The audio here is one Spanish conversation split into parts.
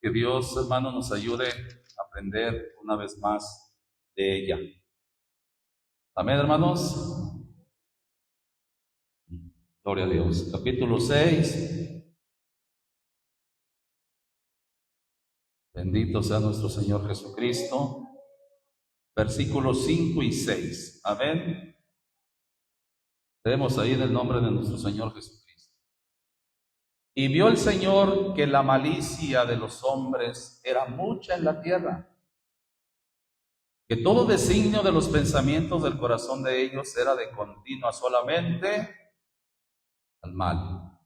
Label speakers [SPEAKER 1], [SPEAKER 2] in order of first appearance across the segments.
[SPEAKER 1] Que Dios, hermano, nos ayude a aprender una vez más de ella. Amén, hermanos. Gloria a Dios. Capítulo 6. Bendito sea nuestro Señor Jesucristo. Versículos 5 y 6. Amén. Leemos ahí en el nombre de nuestro Señor Jesucristo. Y vio el Señor que la malicia de los hombres era mucha en la tierra, que todo designio de los pensamientos del corazón de ellos era de continua solamente al mal.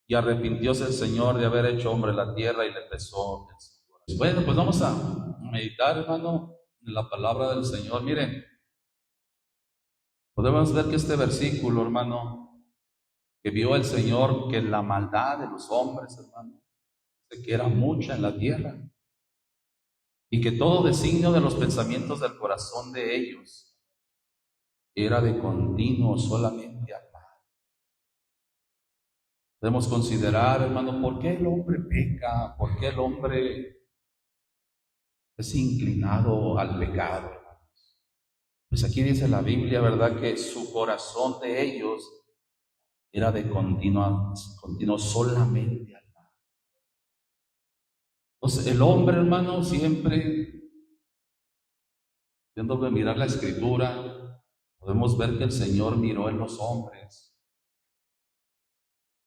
[SPEAKER 1] Y arrepintióse el Señor de haber hecho hombre la tierra y le pesó en su corazón. Bueno, pues vamos a meditar, hermano, en la palabra del Señor. Miren, podemos ver que este versículo, hermano, que vio el Señor que la maldad de los hombres, hermano, que era mucha en la tierra, y que todo designio de los pensamientos del corazón de ellos era de continuo solamente al mal. Debemos considerar, hermano, ¿por qué el hombre peca? ¿Por qué el hombre es inclinado al pecado, hermanos? Pues aquí dice la Biblia, ¿verdad?, que su corazón de ellos era de continuo solamente al mal. Entonces, el hombre, hermano, siempre, viendo de mirar la Escritura, podemos ver que el Señor miró en los hombres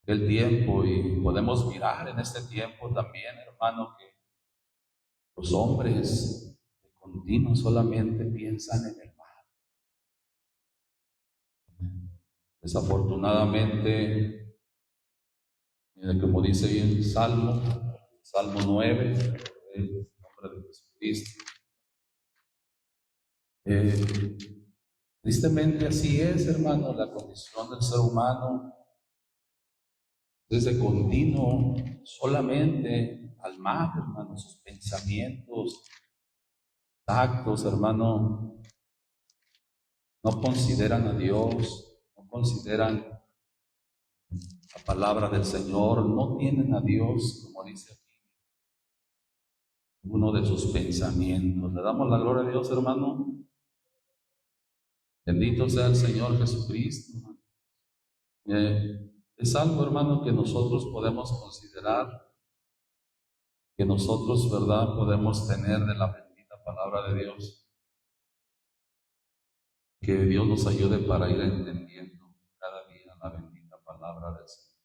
[SPEAKER 1] el tiempo, y podemos mirar en este tiempo también, hermano, que los hombres de continuo solamente piensan en el mal. Desafortunadamente, como dice bien el Salmo 9, en nombre de Jesucristo, tristemente así es, hermano, la condición del ser humano. Desde continuo solamente al mal, hermano, sus pensamientos, actos, hermano, no consideran a Dios, no consideran la palabra del Señor, no tienen a Dios, como dice aquí, uno de sus pensamientos. Le damos la gloria a Dios, hermano. Bendito sea el Señor Jesucristo. Es algo, hermano, que nosotros podemos considerar, que nosotros, ¿verdad?, podemos tener de la bendita palabra de Dios. Que Dios nos ayude para ir entendiendo cada día la bendita palabra del Señor.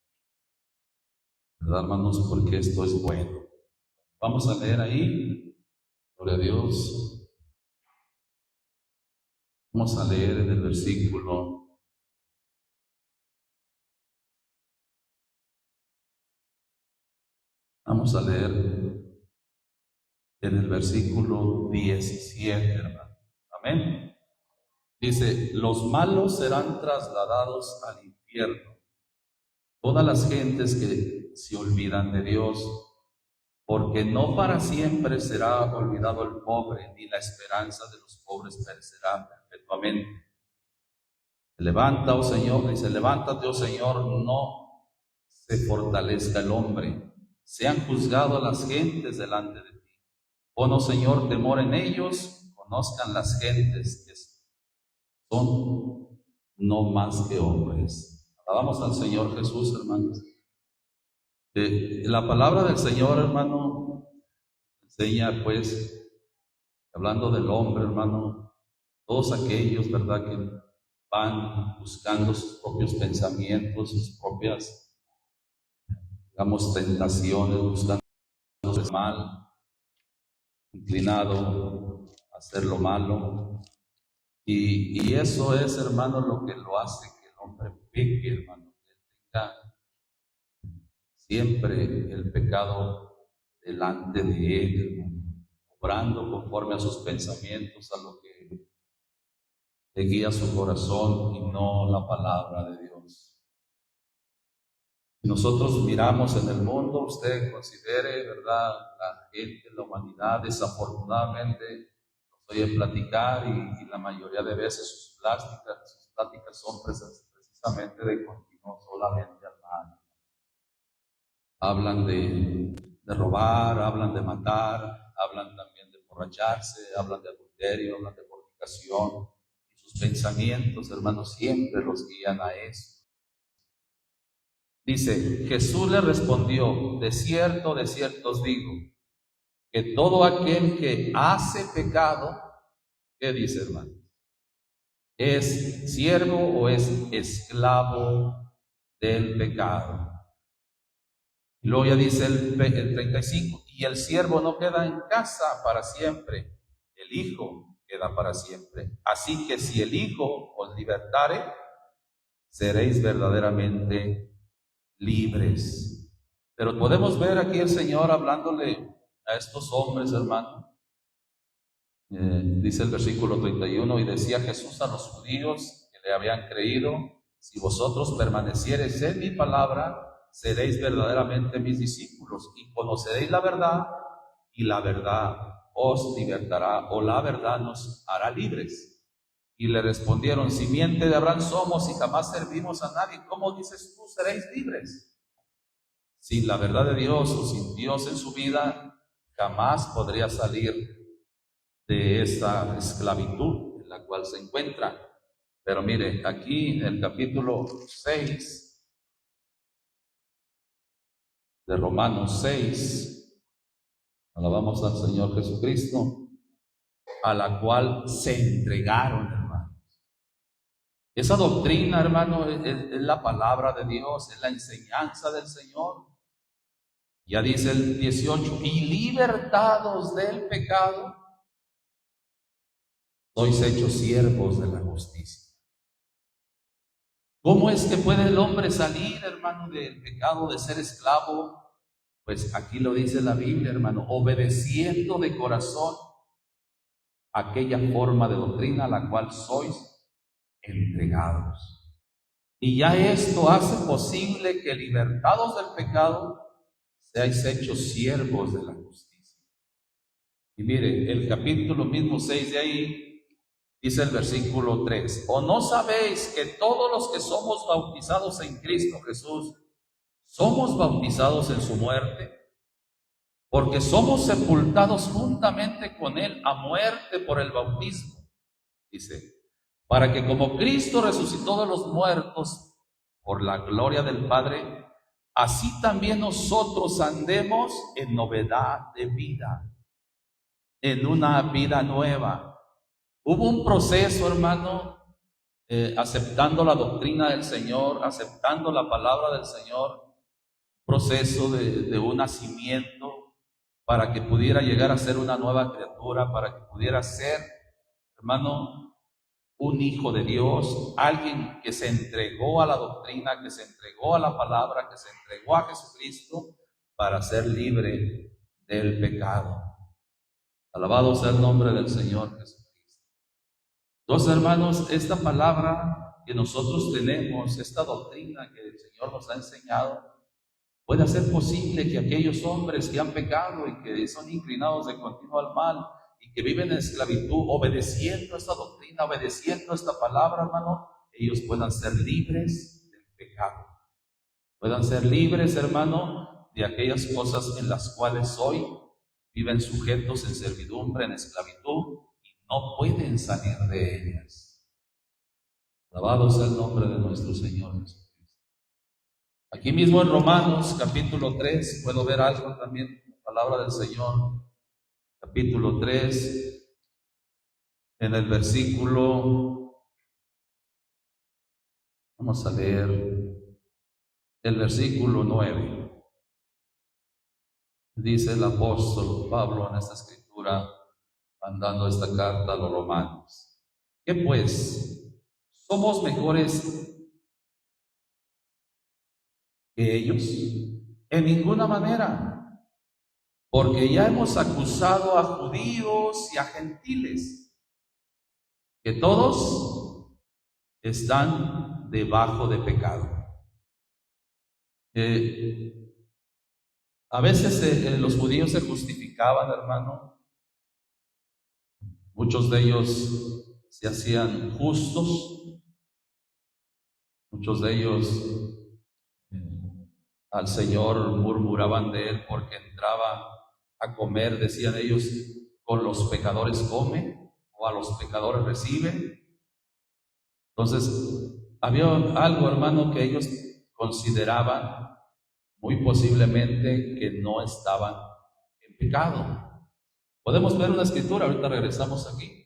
[SPEAKER 1] ¿Verdad, hermanos? Porque esto es bueno. Vamos a leer ahí, gloria a Dios. Vamos a leer en el versículo. Vamos a leer en el versículo 17, hermano. Amén. Dice: los malos serán trasladados al infierno, todas las gentes que se olvidan de Dios, porque no para siempre será olvidado el pobre, ni la esperanza de los pobres perecerá perpetuamente. Levanta, oh Señor, dice: levántate, oh Señor, no se fortalezca el hombre, sean juzgados las gentes delante de ti. Pon, oh Señor, temor en ellos, conozcan las gentes que son no más que hombres. Alabamos al Señor Jesús, hermanos. La palabra del Señor, hermano, enseña, pues, hablando del hombre, hermano, todos aquellos, ¿verdad?, que van buscando sus propios pensamientos, sus propias, digamos, tentaciones, buscando el mal, inclinado a hacer lo malo. Y eso es, hermano, lo que lo hace que el hombre peque, hermano, que tenga siempre el pecado delante de él, hermano, obrando conforme a sus pensamientos, a lo que le guía su corazón y no la palabra de Dios. Si nosotros miramos en el mundo, usted considere, ¿verdad?, la gente, la humanidad, desafortunadamente nos oye platicar, y la mayoría de veces sus pláticas son precisamente de continuo solamente al mal. Hablan de de robar, hablan de matar, hablan también de emborracharse, hablan de adulterio, hablan de fornicación. Y sus pensamientos, hermanos, siempre los guían a eso. Dice, Jesús le respondió, de cierto os digo, que todo aquel que hace pecado, ¿qué dice, hermano? ¿Es siervo o es esclavo del pecado? Luego ya dice el 35, y el siervo no queda en casa para siempre, el Hijo queda para siempre. Así que si el Hijo os libertare, seréis verdaderamente libres. Pero podemos ver aquí el Señor hablándole a estos hombres, hermano. Dice el versículo 31, y decía Jesús a los judíos que le habían creído, si vosotros permaneciereis en mi palabra, seréis verdaderamente mis discípulos y conoceréis la verdad, y la verdad os libertará, o la verdad nos hará libres. Y le respondieron, simiente de Abraham somos y jamás servimos a nadie, ¿cómo dices tú seréis libres? Sin la verdad de Dios o sin Dios en su vida, jamás podría salir de esta esclavitud en la cual se encuentra. Pero mire, aquí en el capítulo 6 de Romanos 6, alabamos al Señor Jesucristo, a la cual se entregaron, hermanos. Esa doctrina, hermano, es la palabra de Dios, es la enseñanza del Señor. Ya dice el 18, y libertados del pecado, sois hechos siervos de la justicia. ¿Cómo es que puede el hombre salir, hermano, del pecado de ser esclavo? Pues aquí lo dice la Biblia, hermano, obedeciendo de corazón aquella forma de doctrina a la cual sois entregados. Y ya esto hace posible que, libertados del pecado, seáis hechos siervos de la justicia. Y mire, el capítulo mismo 6 de ahí, dice el versículo 3, ¿o no sabéis que todos los que somos bautizados en Cristo Jesús, somos bautizados en su muerte? Porque somos sepultados juntamente con Él a muerte por el bautismo, dice, para que como Cristo resucitó de los muertos por la gloria del Padre, así también nosotros andemos en novedad de vida, en una vida nueva. Hubo un proceso, hermano, aceptando la doctrina del Señor, aceptando la palabra del Señor, proceso de un nacimiento para que pudiera llegar a ser una nueva criatura, para que pudiera ser, hermano, un hijo de Dios, alguien que se entregó a la doctrina, que se entregó a la palabra, que se entregó a Jesucristo para ser libre del pecado. Alabado sea el nombre del Señor Jesucristo. Entonces, hermanos, esta palabra que nosotros tenemos, esta doctrina que el Señor nos ha enseñado, puede hacer posible que aquellos hombres que han pecado y que son inclinados de continuo al mal y que viven en esclavitud, obedeciendo esta doctrina, obedeciendo esta palabra, hermano, ellos puedan ser libres del pecado. Puedan ser libres, hermano, de aquellas cosas en las cuales hoy viven sujetos en servidumbre, en esclavitud, no pueden salir de ellas. Alabado sea el nombre de nuestro Señor Jesucristo. Aquí mismo en Romanos capítulo 3, puedo ver algo también, la palabra del Señor, capítulo 3, en el versículo, vamos a leer el versículo 9. Dice el apóstol Pablo en esta escritura, mandando esta carta a los romanos. ¿Qué pues? ¿Somos mejores que ellos? En ninguna manera, porque ya hemos acusado a judíos y a gentiles, que todos están debajo de pecado. A veces los judíos se justificaban, hermano. Muchos de ellos se hacían justos, muchos de ellos al Señor murmuraban de él porque entraba a comer, decían ellos, con los pecadores come o a los pecadores recibe. Entonces, había algo, hermano, que ellos consideraban muy posiblemente que no estaban en pecado. Podemos ver una escritura, ahorita regresamos aquí.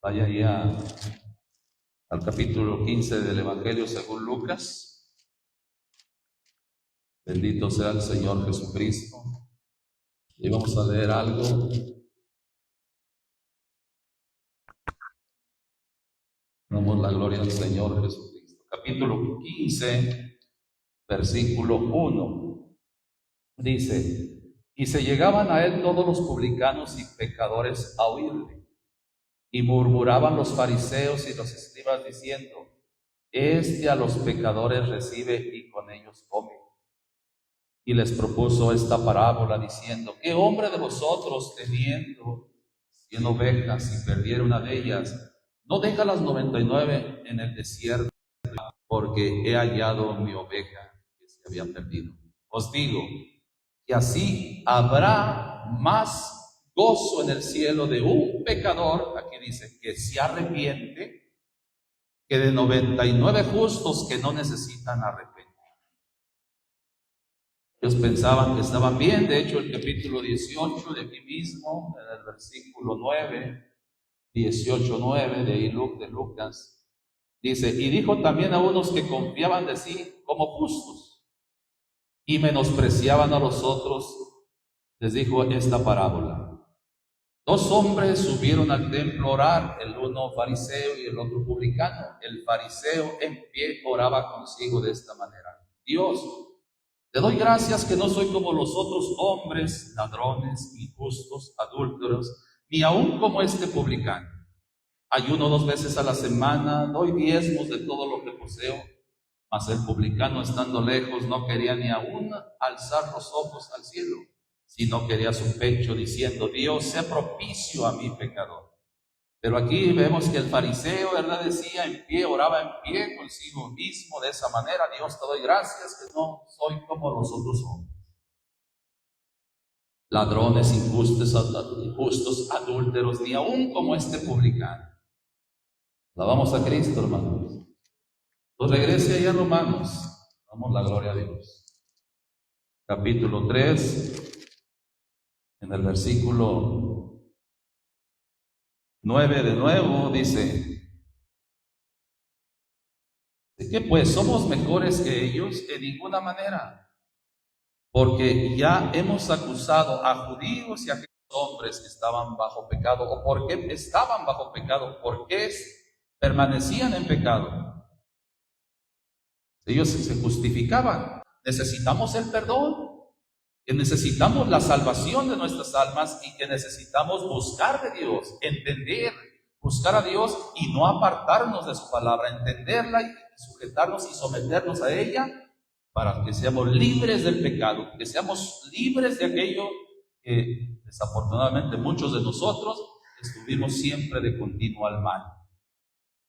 [SPEAKER 1] Vaya ahí al capítulo 15 del Evangelio según Lucas. Bendito sea el Señor Jesucristo. Y vamos a leer algo. Damos la gloria al Señor Jesucristo. Capítulo 15, versículo 1. Dice: y se llegaban a él todos los publicanos y pecadores a oírle. Y murmuraban los fariseos y los escribas diciendo: este a los pecadores recibe y con ellos come. Y les propuso esta parábola diciendo: ¿qué hombre de vosotros, teniendo 100 ovejas y perdiera una de ellas, no deja las 99 en el desierto, porque he hallado mi oveja que se había perdido? Os digo que así habrá más gozo en el cielo de un pecador, aquí dice, que se arrepiente, que de 99 justos que no necesitan arrepentir. Ellos pensaban que estaban bien. De hecho, el capítulo 18 de aquí mismo, en el versículo 9, 18:9 de Lucas, dice: y dijo también a unos que confiaban de sí como justos y menospreciaban a los otros, les dijo esta parábola: 2 hombres subieron al templo a orar, el uno fariseo y el otro publicano. El fariseo en pie oraba consigo de esta manera: Dios, te doy gracias que no soy como los otros hombres, ladrones, injustos, adúlteros, ni aun como este publicano. Ayuno 2 veces a la semana, doy diezmos de todo lo que poseo. Mas el publicano, estando lejos, no quería ni aun alzar los ojos al cielo, sino quería su pecho, diciendo: Dios, sea propicio a mi pecador. Pero aquí vemos que el fariseo, ¿verdad?, decía en pie, oraba en pie consigo mismo de esa manera: Dios, te doy gracias que no soy como los otros hombres, ladrones, injustos, adúlteros, ni aún como este publicano. Alabamos a Cristo, hermanos. Pues regrese ahí a Romanos, damos la gloria a Dios. Capítulo 3, en el versículo 9 de nuevo, dice: ¿de qué pues? ¿Somos mejores que ellos? En ninguna manera. Porque ya hemos acusado a judíos y a hombres que estaban bajo pecado. ¿O por qué estaban bajo pecado? ¿Por qué permanecían en pecado? Ellos se justificaban. Necesitamos el perdón, que necesitamos la salvación de nuestras almas y que necesitamos buscar de Dios, entender, buscar a Dios y no apartarnos de su palabra, entenderla y sujetarnos y someternos a ella para que seamos libres del pecado, que seamos libres de aquello que desafortunadamente muchos de nosotros estuvimos siempre de continuo al mal.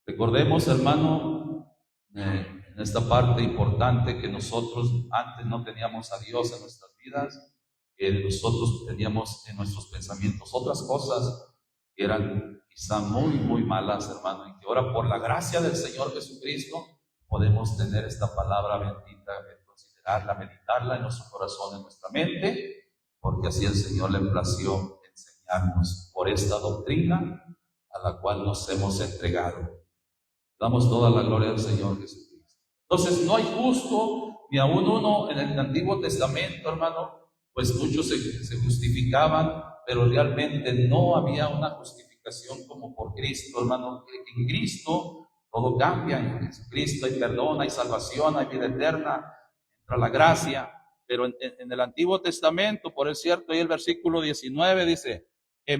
[SPEAKER 1] Recordemos, hermano, en esta parte importante, que nosotros antes no teníamos a Dios en nuestras vidas, que nosotros teníamos en nuestros pensamientos otras cosas que eran quizá muy, muy malas, hermano, y que ahora por la gracia del Señor Jesucristo podemos tener esta palabra bendita, considerarla, meditarla en nuestro corazón, en nuestra mente, porque así el Señor le plació enseñarnos por esta doctrina a la cual nos hemos entregado. Damos toda la gloria al Señor Jesucristo. Entonces, no hay justo ni aún uno. En el Antiguo Testamento, hermano, pues muchos se justificaban, pero realmente no había una justificación como por Cristo, hermano. En Cristo todo cambia, en Jesucristo hay perdón, hay salvación, hay vida eterna, entra la gracia. Pero en el Antiguo Testamento, por cierto, ahí el versículo 19 dice: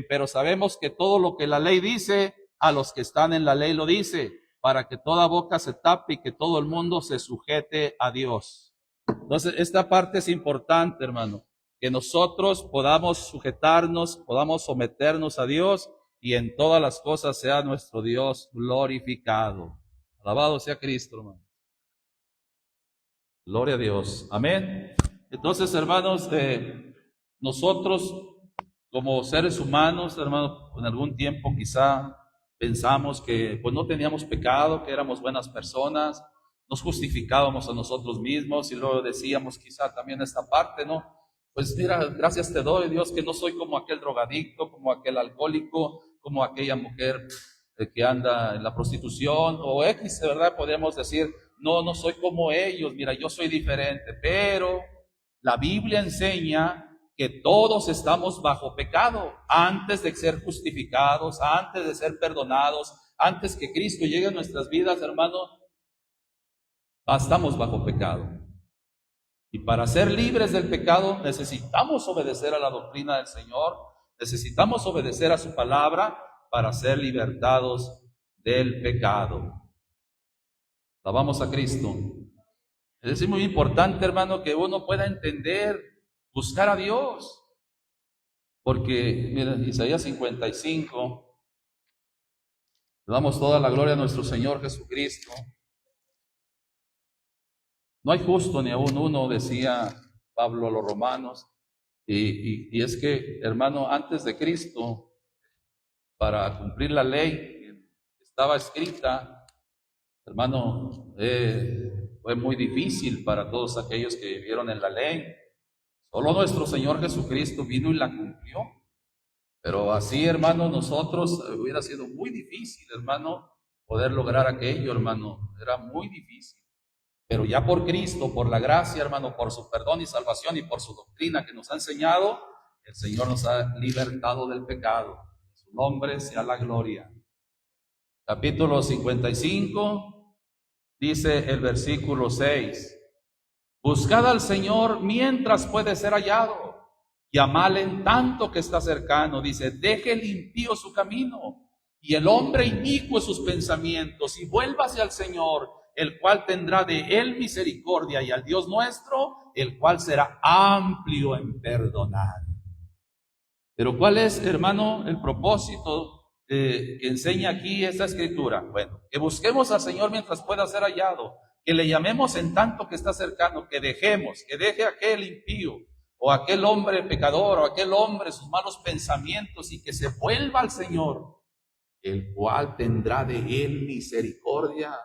[SPEAKER 1] pero sabemos que todo lo que la ley dice, a los que están en la ley lo dice, para que toda boca se tape y que todo el mundo se sujete a Dios. Entonces, esta parte es importante, hermano, que nosotros podamos sujetarnos, podamos someternos a Dios y en todas las cosas sea nuestro Dios glorificado. Alabado sea Cristo, hermano. Gloria a Dios. Amén. Entonces, hermanos, nosotros como seres humanos, hermanos, en algún tiempo quizá pensamos que pues no teníamos pecado, que éramos buenas personas, nos justificábamos a nosotros mismos y luego decíamos quizá también esta parte, ¿no? Pues mira, gracias te doy, Dios, que no soy como aquel drogadicto, como aquel alcohólico, como aquella mujer que anda en la prostitución o X, ¿verdad? Podríamos decir, no soy como ellos, mira, yo soy diferente, pero la Biblia enseña que todos estamos bajo pecado antes de ser justificados, antes de ser perdonados, antes que Cristo llegue a nuestras vidas, hermano, estamos bajo pecado. Y para ser libres del pecado necesitamos obedecer a la doctrina del Señor, necesitamos obedecer a su palabra para ser libertados del pecado. Alabamos a Cristo. Es muy importante, hermano, que uno pueda entender, buscar a Dios. Porque, miren, Isaías 55, le damos toda la gloria a nuestro Señor Jesucristo. No hay justo ni aún uno, decía Pablo a los romanos. Y es que, hermano, antes de Cristo, para cumplir la ley que estaba escrita, hermano, fue muy difícil para todos aquellos que vivieron en la ley. Solo nuestro Señor Jesucristo vino y la cumplió. Pero así, hermano, nosotros hubiera sido muy difícil, hermano, poder lograr aquello, hermano. Era muy difícil. Pero ya por Cristo, por la gracia, hermano, por su perdón y salvación y por su doctrina que nos ha enseñado, el Señor nos ha libertado del pecado. En su nombre sea la gloria. Capítulo 55, dice el versículo 6. Buscad al Señor mientras puede ser hallado. Llamadle en tanto que está cercano. Dice, deje el impío su camino y el hombre inicuo sus pensamientos y vuélvase al Señor, el cual tendrá de él misericordia, y al Dios nuestro, el cual será amplio en perdonar. Pero ¿cuál es, hermano, el propósito que enseña aquí esta escritura? Bueno, que busquemos al Señor mientras pueda ser hallado, que le llamemos en tanto que está cercano, que deje aquel impío o aquel hombre pecador o aquel hombre sus malos pensamientos y que se vuelva al Señor, el cual tendrá de él misericordia,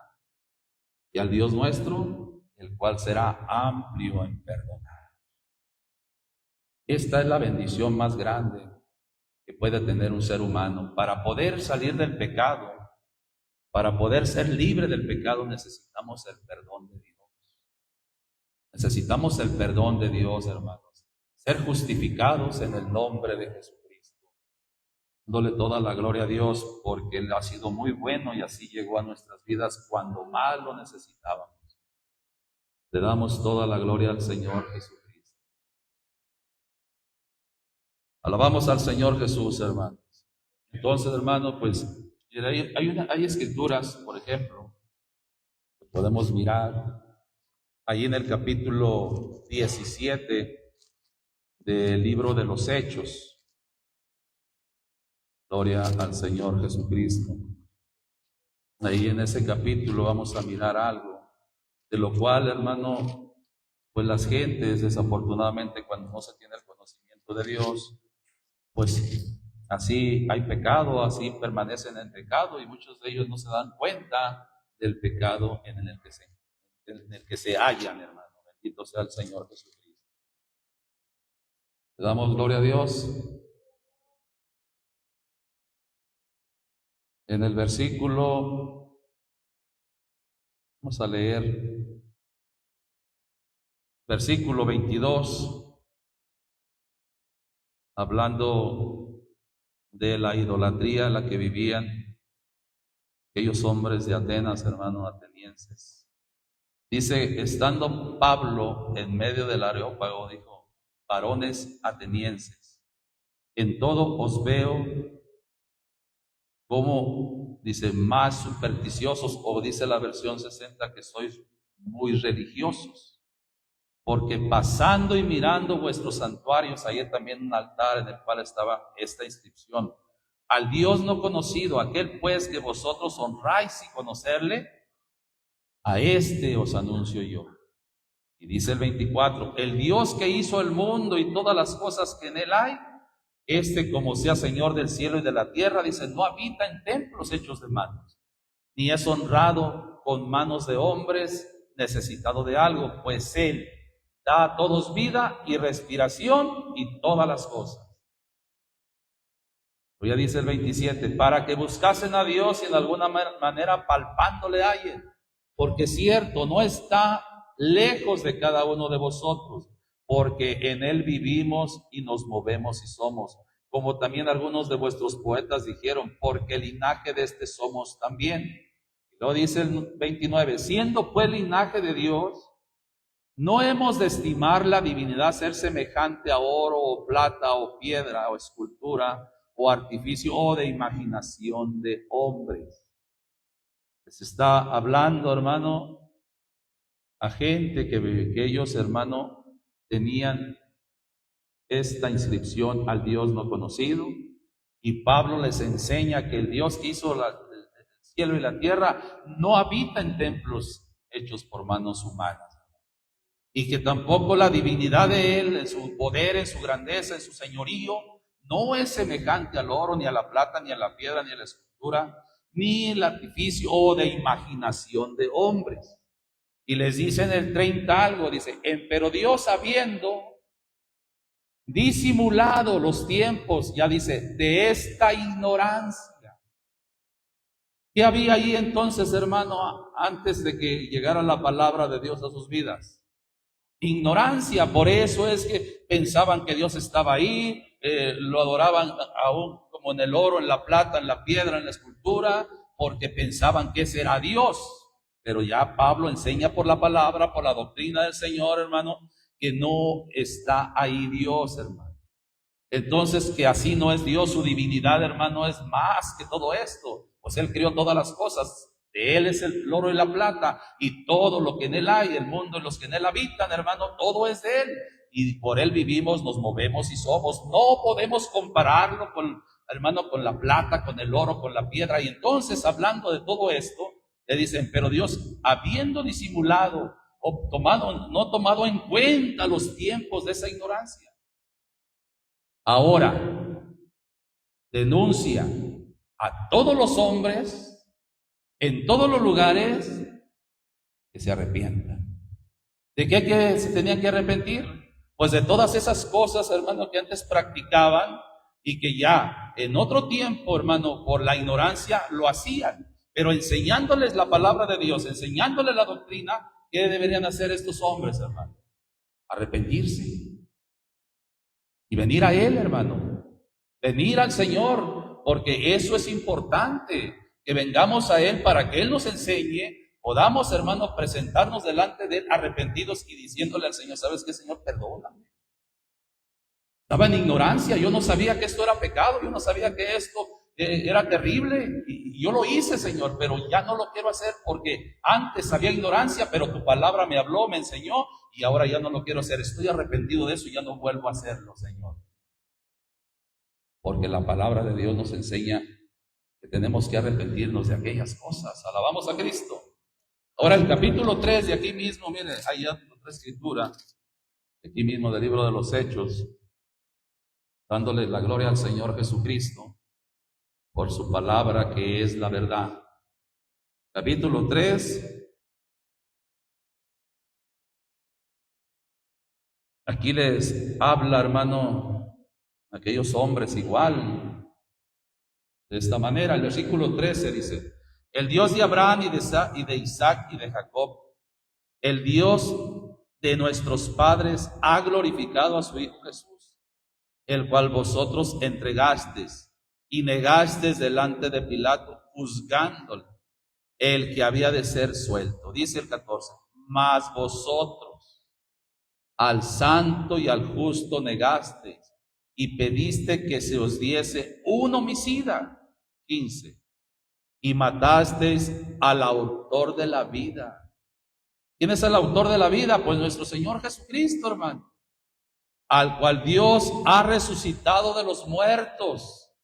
[SPEAKER 1] y al Dios nuestro, el cual será amplio en perdonar. Esta es la bendición más grande que puede tener un ser humano. Para poder salir del pecado, para poder ser libre del pecado, necesitamos el perdón de Dios. Necesitamos el perdón de Dios, hermanos. Ser justificados en el nombre de Jesucristo. Dándole toda la gloria a Dios porque Él ha sido muy bueno y así llegó a nuestras vidas cuando más lo necesitábamos. Le damos toda la gloria al Señor Jesucristo. Alabamos al Señor Jesús, hermanos. Entonces, hermano, pues hay escrituras, por ejemplo, que podemos mirar ahí en el capítulo 17 del libro de los Hechos. Gloria al Señor Jesucristo. Ahí en ese capítulo vamos a mirar algo, de lo cual, hermano, pues las gentes, desafortunadamente, cuando no se tiene el conocimiento de Dios, pues así hay pecado, así permanecen en pecado y muchos de ellos no se dan cuenta del pecado en el que se hallan, hermano. Bendito sea el Señor Jesucristo. Le damos gloria a Dios. En el versículo, vamos a leer, versículo 22, hablando de la idolatría en la que vivían aquellos hombres de Atenas, hermanos atenienses. Dice, estando Pablo en medio del Areópago, dijo, varones atenienses, en todo os veo como, dice, más supersticiosos, o dice la versión 60 que sois muy religiosos, porque pasando y mirando vuestros santuarios, hay también un altar en el cual estaba esta inscripción: al Dios no conocido, aquel pues que vosotros honráis sin conocerle, a este os anuncio yo. Y dice el 24, el Dios que hizo el mundo y todas las cosas que en él hay, como sea Señor del cielo y de la tierra, dice, no habita en templos hechos de manos, ni es honrado con manos de hombres, necesitado de algo, pues él da a todos vida y respiración y todas las cosas. Ya dice el 27, para que buscasen a Dios y en alguna manera palpándole hallen, porque cierto, no está lejos de cada uno de vosotros, porque en él vivimos y nos movemos y somos, como también algunos de vuestros poetas dijeron, porque el linaje de este somos también. Y luego dice el 29, siendo pues linaje de Dios, no hemos de estimar la divinidad ser semejante a oro o plata o piedra o escultura o artificio o de imaginación de hombres. Se está hablando, hermano, a gente que ellos, hermano, tenían esta inscripción al Dios no conocido, y Pablo les enseña que el Dios que hizo el cielo y la tierra no habita en templos hechos por manos humanas, y que tampoco la divinidad de él, en su poder, en su grandeza, en su señorío, no es semejante al oro, ni a la plata, ni a la piedra, ni a la escultura, ni el artificio o de imaginación de hombres. Y les dice en el 30 algo, dice, pero Dios habiendo disimulado los tiempos, ya dice, de esta ignorancia. ¿Qué había ahí entonces, hermano, antes de que llegara la palabra de Dios a sus vidas? Ignorancia. Por eso es que pensaban que Dios estaba ahí, lo adoraban aún como en el oro, en la plata, en la piedra, en la escultura, porque pensaban que ese era Dios. Pero ya Pablo enseña por la palabra, por la doctrina del Señor, hermano, que no está ahí Dios, hermano. Entonces, que así no es Dios, su divinidad, hermano, es más que todo esto. Pues Él creó todas las cosas. De Él es el oro y la plata, y todo lo que en Él hay, el mundo y los que en Él habitan, hermano, todo es de Él. Y por Él vivimos, nos movemos y somos. No podemos compararlo con, hermano, con la plata, con el oro, con la piedra. Y entonces, hablando de todo esto, le dicen, pero Dios, habiendo disimulado o no tomado en cuenta los tiempos de esa ignorancia, ahora denuncia a todos los hombres en todos los lugares que se arrepientan. ¿De qué que se tenían que arrepentir? Pues de todas esas cosas, hermano, que antes practicaban y que ya en otro tiempo, hermano, por la ignorancia lo hacían. Pero enseñándoles la palabra de Dios, enseñándoles la doctrina, ¿qué deberían hacer estos hombres, hermano? Arrepentirse y venir a Él, hermano, venir al Señor, porque eso es importante, que vengamos a Él para que Él nos enseñe, podamos, hermano, presentarnos delante de Él arrepentidos y diciéndole al Señor, ¿sabes qué, Señor? Perdóname. Estaba en ignorancia, yo no sabía que esto era pecado, yo no sabía que esto era terrible, y yo lo hice, Señor, pero ya no lo quiero hacer porque antes había ignorancia, pero tu palabra me habló, me enseñó, y ahora ya no lo quiero hacer. Estoy arrepentido de eso y ya no vuelvo a hacerlo, Señor. Porque la palabra de Dios nos enseña que tenemos que arrepentirnos de aquellas cosas. Alabamos a Cristo. Ahora el capítulo 3 de aquí mismo, mire, hay otra escritura, aquí mismo del libro de los Hechos, dándole la gloria al Señor Jesucristo por su palabra que es la verdad. Capítulo 3. Aquí les habla, hermano, aquellos hombres igual, de esta manera. El versículo 13 dice, el Dios de Abraham y de Isaac y de Jacob, el Dios de nuestros padres ha glorificado a su Hijo Jesús, el cual vosotros entregasteis y negasteis delante de Pilato, juzgándole el que había de ser suelto. Dice el 14, mas vosotros al santo y al justo negasteis y pediste que se os diese un homicida. 15, y matasteis al autor de la vida. ¿Quién es el autor de la vida? Pues nuestro Señor Jesucristo, hermano, al cual Dios ha resucitado de los muertos,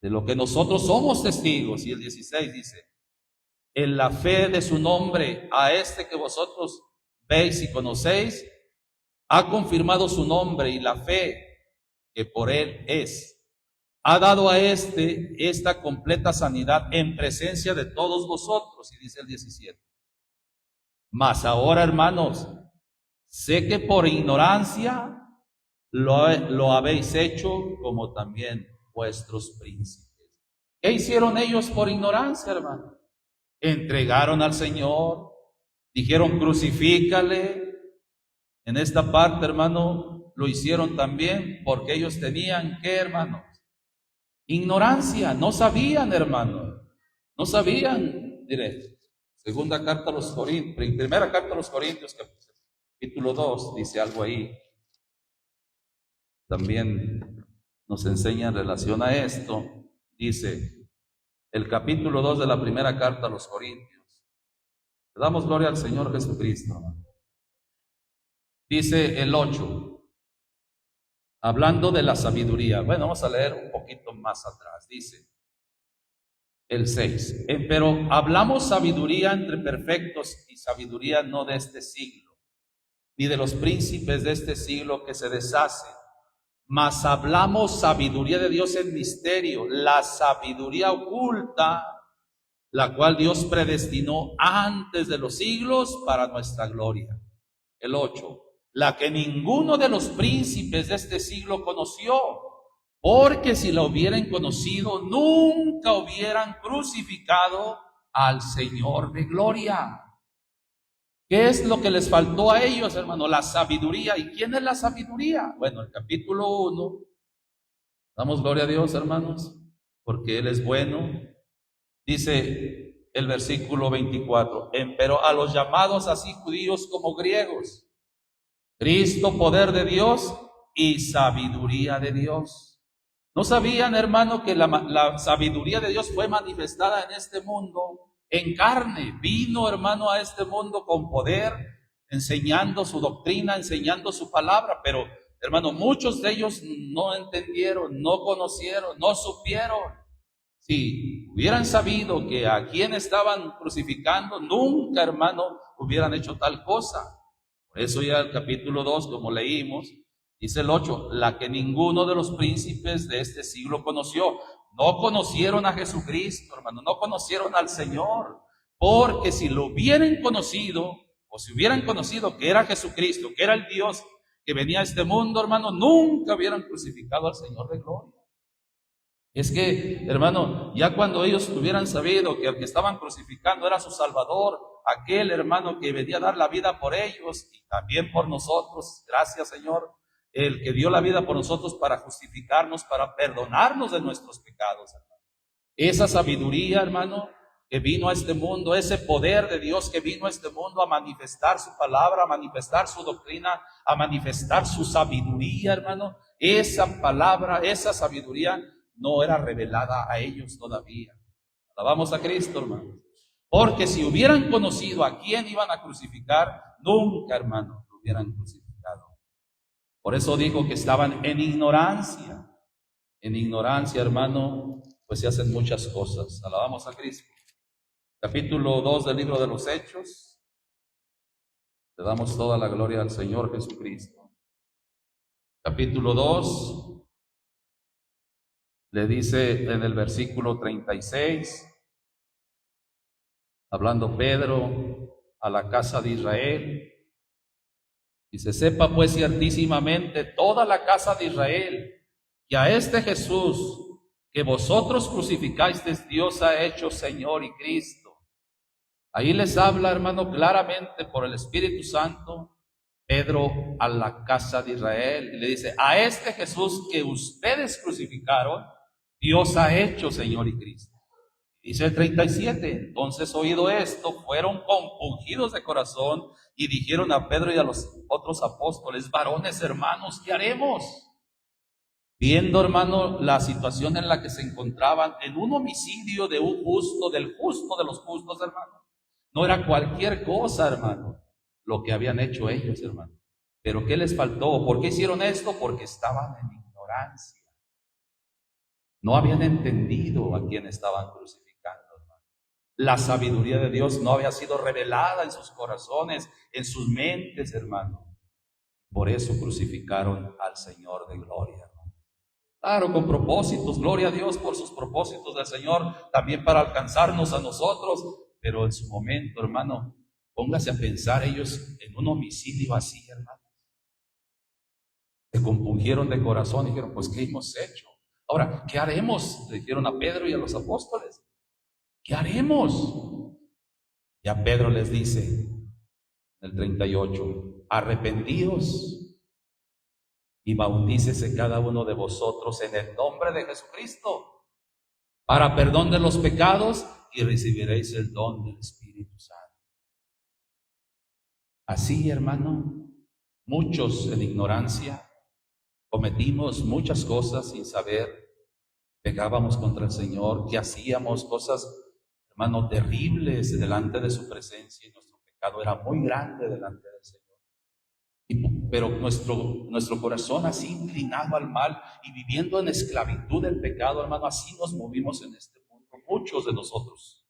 [SPEAKER 1] de lo que nosotros somos testigos. Y el 16 dice, en la fe de su nombre, a este que vosotros veis y conocéis, ha confirmado su nombre y la fe que por él es. Ha dado a esta completa sanidad en presencia de todos vosotros, y dice el 17. Mas ahora, hermanos, sé que por ignorancia lo habéis hecho, como también vuestros príncipes. ¿Qué hicieron ellos por ignorancia, hermano? Entregaron al Señor, dijeron crucifícale. En esta parte, hermano, lo hicieron también porque ellos tenían que, hermanos, ignorancia, no sabían, hermano, no sabían. Mire, segunda carta a los Corintios, primera carta a los Corintios, capítulo 2, dice algo ahí. También nos enseña en relación a esto, dice el capítulo 2 de la primera carta a los Corintios. Le damos gloria al Señor Jesucristo, hermano. Dice el 8, hablando de la sabiduría. Bueno, vamos a leer un poquito más atrás. Dice el 6, pero hablamos sabiduría entre perfectos y sabiduría no de este siglo, ni de los príncipes de este siglo que se deshacen, mas hablamos sabiduría de Dios en misterio, la sabiduría oculta, la cual Dios predestinó antes de los siglos para nuestra gloria. El 8, la que ninguno de los príncipes de este siglo conoció, porque si la hubieran conocido, nunca hubieran crucificado al Señor de gloria. ¿Qué es lo que les faltó a ellos, hermano? La sabiduría. ¿Y quién es la sabiduría? Bueno, el capítulo 1, damos gloria a Dios, hermanos, porque Él es bueno. Dice el versículo 24, pero a los llamados así judíos como griegos, Cristo, poder de Dios y sabiduría de Dios. ¿No sabían, hermano, que la sabiduría de Dios fue manifestada en este mundo en carne? Vino, hermano, a este mundo con poder, enseñando su doctrina, enseñando su palabra, pero, hermano, muchos de ellos no entendieron, no conocieron, no supieron. Si hubieran sabido que a quien estaban crucificando, nunca, hermano, hubieran hecho tal cosa. Por eso ya el capítulo 2, como leímos, dice el 8, la que ninguno de los príncipes de este siglo conoció. No conocieron a Jesucristo, hermano, no conocieron al Señor, porque si lo hubieran conocido, o si hubieran conocido que era Jesucristo, que era el Dios que venía a este mundo, hermano, nunca hubieran crucificado al Señor de gloria. Es que, hermano, ya cuando ellos hubieran sabido que el que estaban crucificando era su Salvador, aquel, hermano, que venía a dar la vida por ellos y también por nosotros, gracias, Señor, el que dio la vida por nosotros para justificarnos, para perdonarnos de nuestros pecados, hermano. Esa sabiduría, hermano, que vino a este mundo, ese poder de Dios que vino a este mundo a manifestar su palabra, a manifestar su doctrina, a manifestar su sabiduría, hermano, esa palabra, esa sabiduría no era revelada a ellos todavía. Alabamos a Cristo, hermano. Porque si hubieran conocido a quién iban a crucificar, nunca, hermano, lo hubieran crucificado. Por eso dijo que estaban en ignorancia. En ignorancia, hermano, pues se hacen muchas cosas. Alabamos a Cristo. Capítulo 2 del libro de los Hechos. Le damos toda la gloria al Señor Jesucristo. Capítulo 2. Le dice en el versículo 36, hablando Pedro a la casa de Israel, dice, sepa pues ciertísimamente toda la casa de Israel, que a este Jesús que vosotros crucificasteis, Dios ha hecho Señor y Cristo. Ahí les habla, hermano, claramente por el Espíritu Santo, Pedro a la casa de Israel, y le dice, a este Jesús que ustedes crucificaron, Dios ha hecho Señor y Cristo. Dice el 37, entonces oído esto, fueron compungidos de corazón y dijeron a Pedro y a los otros apóstoles, varones hermanos, ¿qué haremos? Viendo, hermano, la situación en la que se encontraban, en un homicidio de un justo, del justo de los justos, hermano. No era cualquier cosa, hermano, lo que habían hecho ellos, hermano. Pero ¿qué les faltó? ¿Por qué hicieron esto? Porque estaban en ignorancia. No habían entendido a quién estaban crucificando, hermano. La sabiduría de Dios no había sido revelada en sus corazones, en sus mentes, hermano. Por eso crucificaron al Señor de gloria, hermano. Claro, con propósitos, gloria a Dios por sus propósitos del Señor, también para alcanzarnos a nosotros, pero en su momento, hermano, póngase a pensar ellos en un homicidio así, hermano. Se compungieron de corazón y dijeron, pues, ¿qué hemos hecho? Ahora, ¿qué haremos? Le dijeron a Pedro y a los apóstoles. ¿Qué haremos? Ya Pedro les dice en el 38, arrepentíos y bautícese cada uno de vosotros en el nombre de Jesucristo para perdón de los pecados y recibiréis el don del Espíritu Santo. Así, hermano, muchos en ignorancia cometimos muchas cosas sin saber, pegábamos contra el Señor, que hacíamos cosas, hermano, terribles delante de su presencia, y nuestro pecado era muy grande delante del Señor. Pero nuestro corazón así inclinado al mal y viviendo en esclavitud del pecado, hermano, así nos movimos en este mundo, muchos de nosotros.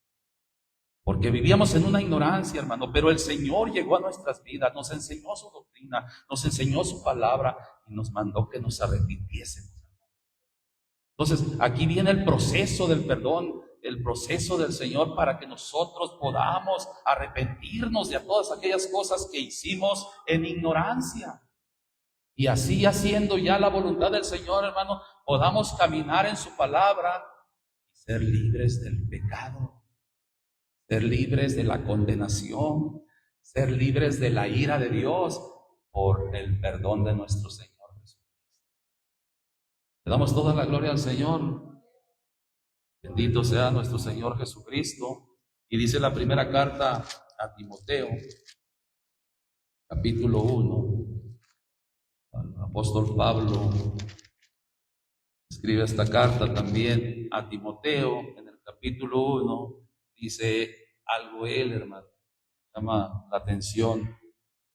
[SPEAKER 1] Porque vivíamos en una ignorancia, hermano, pero el Señor llegó a nuestras vidas, nos enseñó su doctrina, nos enseñó su palabra y nos mandó que nos arrepintiésemos. Entonces, aquí viene el proceso del perdón, el proceso del Señor para que nosotros podamos arrepentirnos de todas aquellas cosas que hicimos en ignorancia. Y así, haciendo ya la voluntad del Señor, hermano, podamos caminar en su palabra y ser libres del pecado. Ser libres de la condenación, ser libres de la ira de Dios por el perdón de nuestro Señor Jesucristo. Le damos toda la gloria al Señor. Bendito sea nuestro Señor Jesucristo. Y dice la primera carta a Timoteo, capítulo 1. El apóstol Pablo escribe esta carta también a Timoteo en el capítulo 1. Dice algo él, hermano, llama la atención,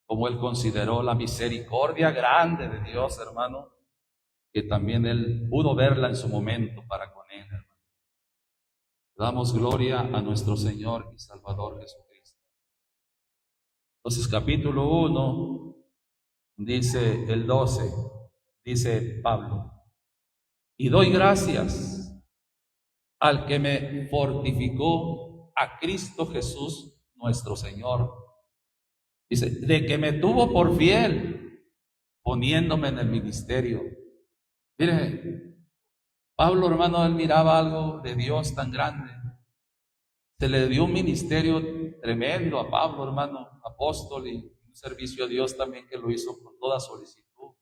[SPEAKER 1] como él consideró la misericordia grande de Dios, hermano, que también él pudo verla en su momento para con él, hermano. Damos gloria a nuestro Señor y Salvador Jesucristo. Entonces, capítulo 1, dice el 12, dice Pablo, y doy gracias al que me fortificó, a Cristo Jesús nuestro Señor. Dice, de que me tuvo por fiel, poniéndome en el ministerio. Mire, Pablo, hermano, él miraba algo de Dios tan grande. Se le dio un ministerio tremendo a Pablo, hermano, apóstol, y un servicio a Dios también que lo hizo con toda solicitud.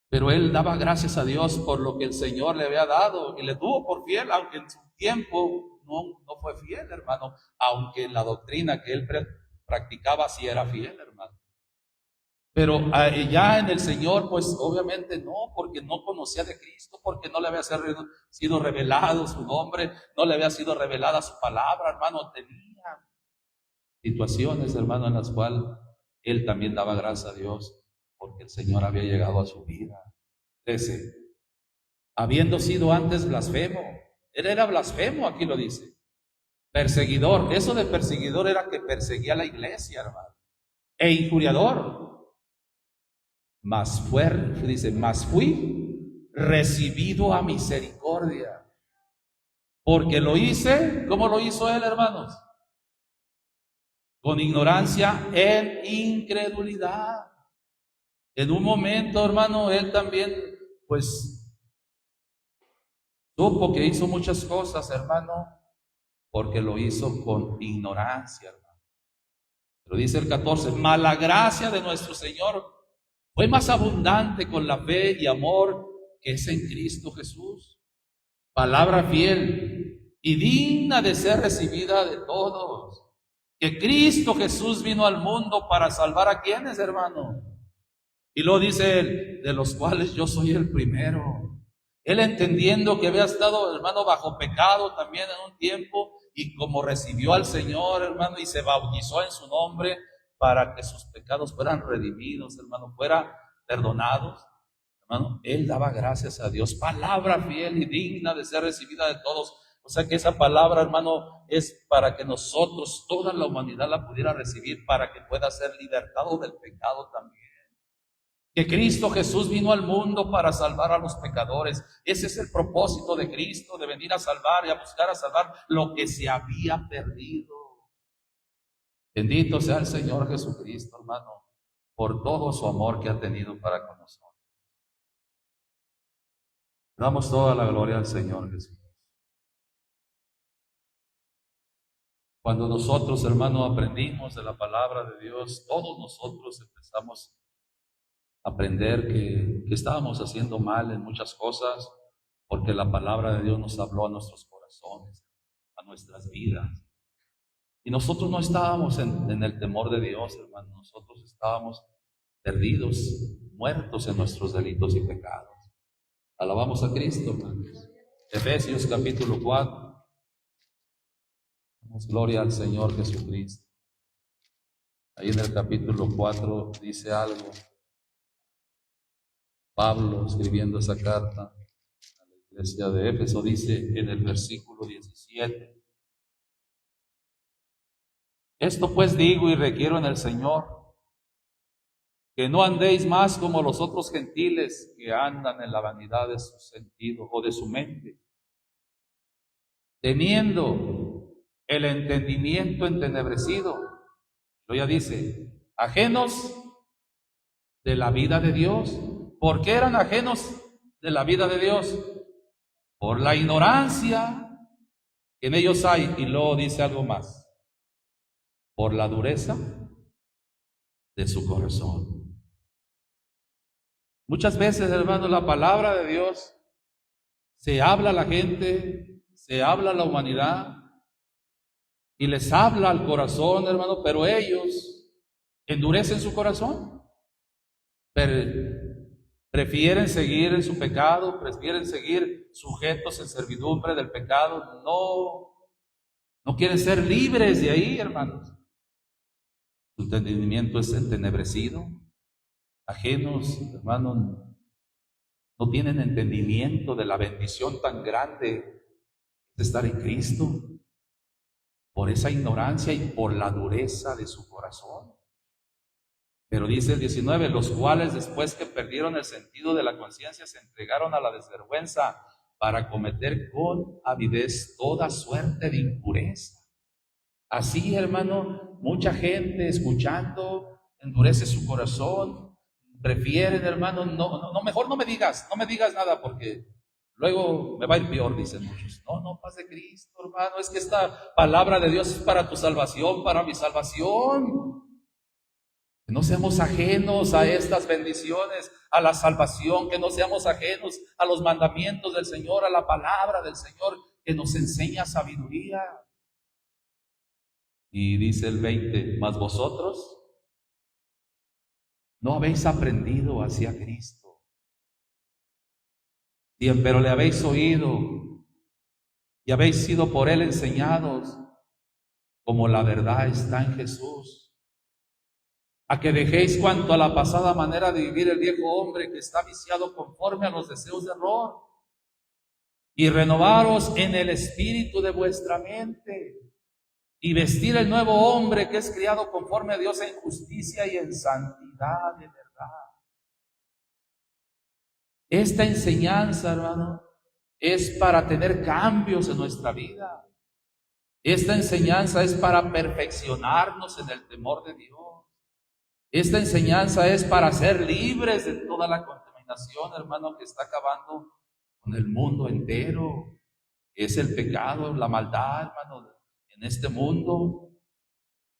[SPEAKER 1] Pero él daba gracias a Dios por lo que el Señor le había dado y le tuvo por fiel, aunque en su tiempo no fue fiel, hermano, aunque en la doctrina que él practicaba sí era fiel, hermano. Pero ya en el Señor, pues obviamente no, porque no conocía de Cristo, porque no le había sido revelado su nombre, no le había sido revelada su palabra, hermano. Tenía situaciones, hermano, en las cuales él también daba gracias a Dios, porque el Señor había llegado a su vida. 13. Habiendo sido antes blasfemo, él era blasfemo, aquí lo dice. Perseguidor, eso de perseguidor era que perseguía a la iglesia, hermano. E injuriador. Mas fui recibido a misericordia. Porque lo hice, ¿cómo lo hizo él, hermanos? Con ignorancia en incredulidad. En un momento, hermano, él también, pues, supo que hizo muchas cosas, hermano, porque lo hizo con ignorancia, hermano. Pero dice el 14, mas la gracia de nuestro Señor fue más abundante con la fe y amor que es en Cristo Jesús. Palabra fiel y digna de ser recibida de todos. Que Cristo Jesús vino al mundo para salvar a quienes, hermano. Y lo dice él, de los cuales yo soy el primero. Él entendiendo que había estado, hermano, bajo pecado también en un tiempo, y como recibió al Señor, hermano, y se bautizó en su nombre para que sus pecados fueran redimidos, hermano, fueran perdonados, hermano, él daba gracias a Dios. Palabra fiel y digna de ser recibida de todos, O sea que esa palabra, hermano, es para que nosotros, toda la humanidad la pudiera recibir, para que pueda ser libertado del pecado también. Que Cristo Jesús vino al mundo para salvar a los pecadores. Ese es el propósito de Cristo, de venir a salvar y a buscar a salvar lo que se había perdido. Bendito sea el Señor Jesucristo, hermano, por todo su amor que ha tenido para con nosotros. Damos toda la gloria al Señor Jesús. Cuando nosotros, hermano, aprendimos de la palabra de Dios, todos nosotros empezamos a aprender que estábamos haciendo mal en muchas cosas, porque la palabra de Dios nos habló a nuestros corazones, a nuestras vidas. Y nosotros no estábamos en el temor de Dios, hermano. Nosotros estábamos perdidos, muertos en nuestros delitos y pecados. Alabamos a Cristo, hermanos. Efesios capítulo 4. Damos gloria al Señor Jesucristo. Ahí en el capítulo 4 dice algo. Pablo, escribiendo esa carta a la iglesia de Éfeso, dice en el versículo 17: Esto pues digo y requiero en el Señor, que no andéis más como los otros gentiles que andan en la vanidad de su sentido o de su mente, teniendo el entendimiento entenebrecido. Luego ya dice, ajenos de la vida de Dios. ¿Por qué eran ajenos de la vida de Dios? Por la ignorancia que en ellos hay. Y luego dice algo más: por la dureza de su corazón. Muchas veces, hermano, la palabra de Dios se habla a la gente, se habla a la humanidad y les habla al corazón, hermano, pero ellos endurecen su corazón, prefieren seguir en su pecado, prefieren seguir sujetos en servidumbre del pecado, no quieren ser libres de ahí, hermanos. Su entendimiento es entenebrecido, ajenos, hermano, no tienen entendimiento de la bendición tan grande de estar en Cristo, por esa ignorancia y por la dureza de su corazón. Pero dice el 19, los cuales después que perdieron el sentido de la conciencia se entregaron a la desvergüenza para cometer con avidez toda suerte de impureza. Así, hermano, mucha gente escuchando endurece su corazón, prefieren, hermano, mejor no me digas nada porque luego me va a ir peor, dicen muchos. No, paz de Cristo, hermano, es que esta palabra de Dios es para tu salvación, para mi salvación. Que no seamos ajenos a estas bendiciones, a la salvación, que no seamos ajenos a los mandamientos del Señor, a la palabra del Señor que nos enseña sabiduría. Y dice el 20, mas vosotros no habéis aprendido hacia Cristo, pero le habéis oído y habéis sido por Él enseñados, como la verdad está en Jesús. A que dejéis cuanto a la pasada manera de vivir el viejo hombre que está viciado conforme a los deseos de error, y renovaros en el espíritu de vuestra mente, y vestir el nuevo hombre que es criado conforme a Dios en justicia y en santidad de verdad. Esta enseñanza, hermano, es para tener cambios en nuestra vida. Esta enseñanza es para perfeccionarnos en el temor de Dios. Esta enseñanza es para ser libres de toda la contaminación, hermano, que está acabando con el mundo entero. Es el pecado, la maldad, hermano, en este mundo.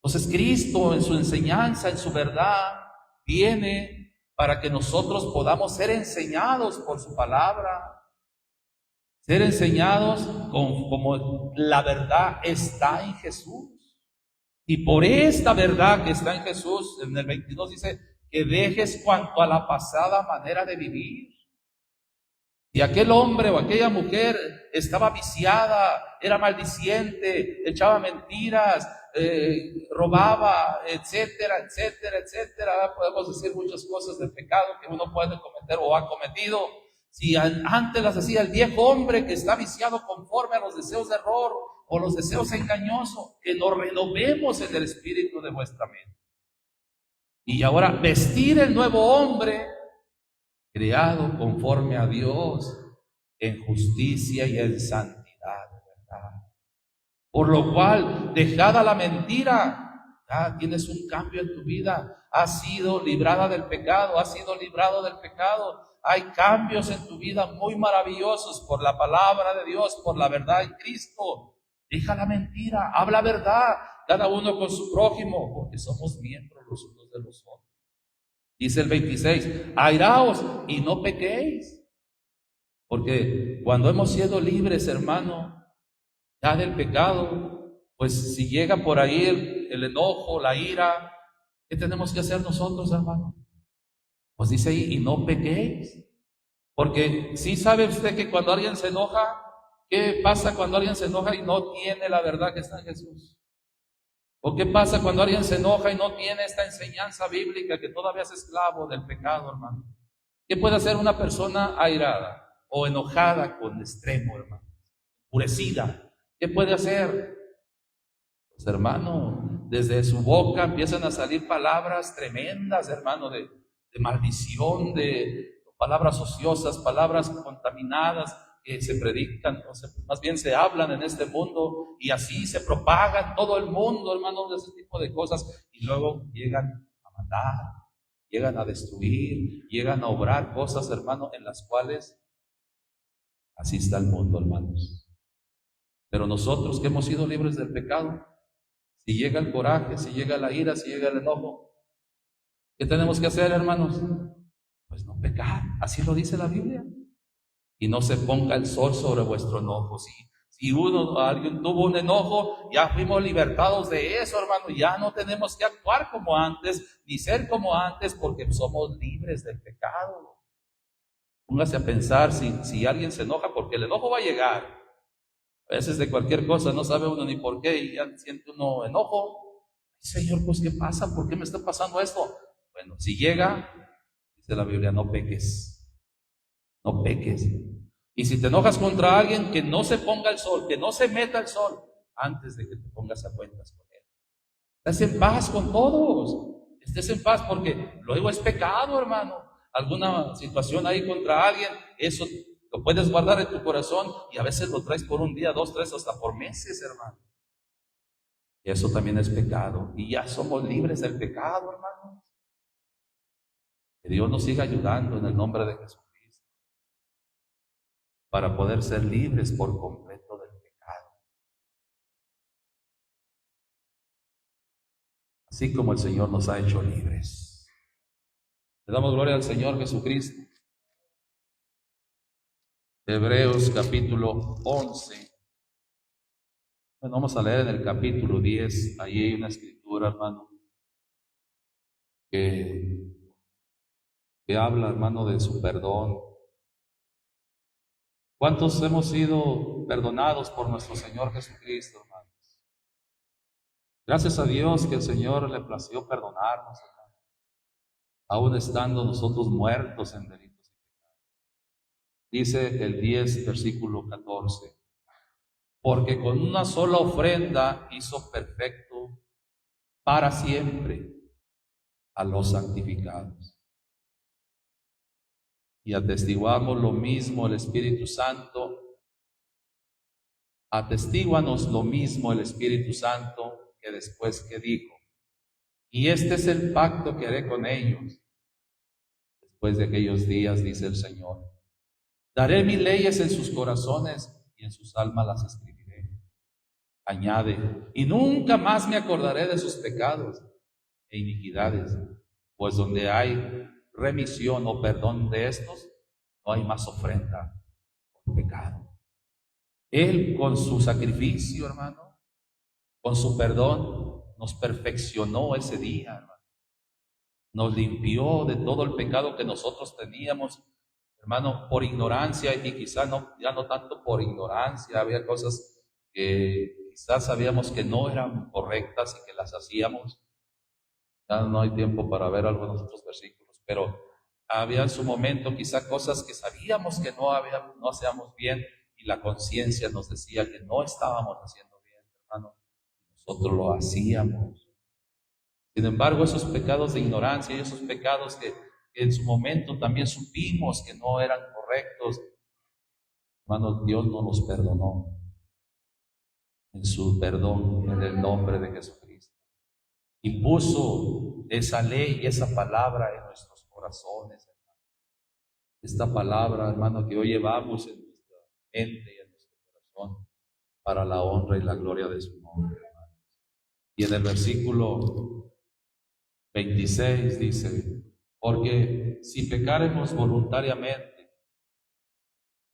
[SPEAKER 1] Entonces Cristo en su enseñanza, en su verdad, viene para que nosotros podamos ser enseñados por su palabra, ser enseñados como la verdad está en Jesús. Y por esta verdad que está en Jesús, en el 22 dice, que dejes cuanto a la pasada manera de vivir. Si aquel hombre o aquella mujer estaba viciada, era maldiciente, echaba mentiras, robaba, etcétera, etcétera, etcétera, podemos decir muchas cosas de pecado que uno puede cometer o ha cometido. Si antes las hacía el viejo hombre que está viciado conforme a los deseos de error o los deseos engañosos, que nos renovemos en el espíritu de vuestra mente. Y ahora vestir el nuevo hombre creado conforme a Dios en justicia y en santidad, ¿verdad? Por lo cual, dejada la mentira, ya tienes un cambio en tu vida, has sido librada del pecado, has sido librado del pecado. Hay cambios en tu vida muy maravillosos por la palabra de Dios, por la verdad en Cristo. Deja la mentira, habla verdad, cada uno con su prójimo, porque somos miembros los unos de los otros. Dice el 26, airaos y no pequéis. Porque cuando hemos sido libres, hermano, ya del pecado, pues si llega por ahí el enojo, la ira, ¿qué tenemos que hacer nosotros, hermano? Pues dice ahí, y no pequéis. Porque sí sabe usted que cuando alguien se enoja, ¿qué pasa cuando alguien se enoja y no tiene la verdad que está en Jesús? ¿O qué pasa cuando alguien se enoja y no tiene esta enseñanza bíblica que todavía es esclavo del pecado, hermano? ¿Qué puede hacer una persona airada o enojada con extremo, hermano? Enfurecida. ¿Qué puede hacer? Pues, hermano, desde su boca empiezan a salir palabras tremendas, hermano, de maldición, de palabras ociosas, palabras contaminadas que se predican, o sea, más bien se hablan en este mundo y así se propagan todo el mundo, hermano, de ese tipo de cosas, y luego llegan a matar, llegan a destruir, llegan a obrar cosas, hermano, en las cuales así está el mundo, hermanos. Pero nosotros que hemos sido libres del pecado, si llega el coraje, si llega la ira, si llega el enojo, ¿qué tenemos que hacer, hermanos? Pues no pecar, así lo dice la Biblia. Y no se ponga el sol sobre vuestro enojo. Si alguien tuvo un enojo, ya fuimos libertados de eso, hermano. Ya no tenemos que actuar como antes, ni ser como antes, porque somos libres del pecado. Póngase a pensar si alguien se enoja, porque el enojo va a llegar. A veces de cualquier cosa no sabe uno ni por qué, y ya siente uno enojo. Señor, pues ¿qué pasa? ¿Por qué me está pasando esto? Bueno, si llega, dice la Biblia, no peques. No peques. Y si te enojas contra alguien, que no se ponga el sol, que no se meta el sol antes de que te pongas a cuentas con él. Estés en paz con todos. Estés en paz, porque luego es pecado, hermano. Alguna situación ahí contra alguien, eso lo puedes guardar en tu corazón y a veces lo traes por un día, 2, 3, hasta por meses, hermano. Y eso también es pecado. Y ya somos libres del pecado, hermano. Que Dios nos siga ayudando en el nombre de Jesús, para poder ser libres por completo del pecado. Así como el Señor nos ha hecho libres. Le damos gloria al Señor Jesucristo. Hebreos capítulo 11. Bueno, vamos a leer en el capítulo 10. Ahí hay una escritura, hermano, que habla, hermano, de su perdón. ¿Cuántos hemos sido perdonados por nuestro Señor Jesucristo, hermanos? Gracias a Dios que el Señor le plació perdonarnos, hermano, aún estando nosotros muertos en delitos y pecados. Dice el 10, versículo 14. Porque con una sola ofrenda hizo perfecto para siempre a los santificados. Y atestiguamos lo mismo el Espíritu Santo. Atestíguanos lo mismo el Espíritu Santo que después que dijo: y este es el pacto que haré con ellos después de aquellos días, dice el Señor. Daré mis leyes en sus corazones y en sus almas las escribiré. Añade: y nunca más me acordaré de sus pecados e iniquidades, pues donde hay remisión o perdón de estos, no hay más ofrenda por pecado. Él, con su sacrificio, hermano, con su perdón, nos perfeccionó ese día, hermano. Nos limpió de todo el pecado que nosotros teníamos, hermano, por ignorancia, y quizás ya no tanto por ignorancia. Había cosas que quizás sabíamos que no eran correctas y que las hacíamos. Ya no hay tiempo para ver algunos otros versículos, pero Había en su momento quizá cosas que sabíamos que no hacíamos bien y la conciencia nos decía que no estábamos haciendo bien, hermano. Nosotros lo hacíamos. Sin embargo, esos pecados de ignorancia y esos pecados que en su momento también supimos que no eran correctos, hermanos, Dios no los perdonó en su perdón, en el nombre de Jesucristo. Y puso esa ley y esa palabra en nuestros corazones, hermano. Esta palabra, hermano, que hoy llevamos en nuestra mente y en nuestro corazón para la honra y la gloria de su nombre, hermano. Y en el versículo 26 dice: porque si pecaremos voluntariamente,